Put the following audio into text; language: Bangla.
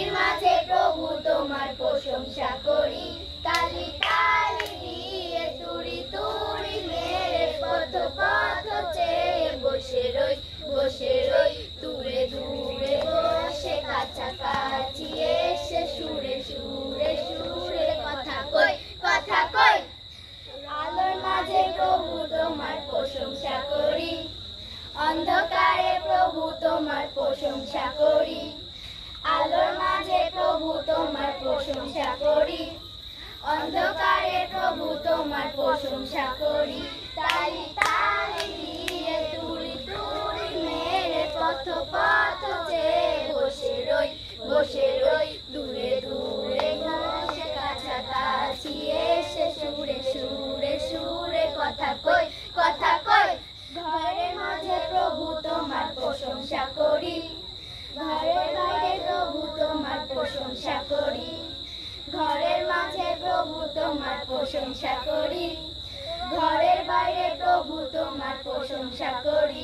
ধূলির মাঝে প্রভু তোমার প্রশংসা করি। তালি তালি দিয়ে তুড়ি তুড়ি মেরে পথ পথ চেয়ে বসে রই দূরে দূরে বসে কাছাকাছি এসে সুরে সুরে সুরে কথা কই। আলোর মাঝে প্রভু তোমার প্রশংসা করি, অন্ধকারে প্রভু তোমার প্রশংসা করি। আলোর মাঝে প্রভু তোমার প্রশংসা করি, অন্ধকারে প্রভু তোমার প্রশংসা করি। তালি তালি দিয়ে তুড়ি তুড়ি মেরে পথ পথ চেয়ে বসে রই দূরে দূরে বসে কাছাকাছি এসে সুরে সুরে সুরে কথা কই। ঘরের মাঝে প্রভু তোমার প্রশংসা করি, ঘরের বাইরে প্রভু তোমার প্রশংসা করি। ঘরের মাঝে প্রভু তোমার প্রশংসা করি, ঘরের বাইরে প্রভু তোমার প্রশংসা করি।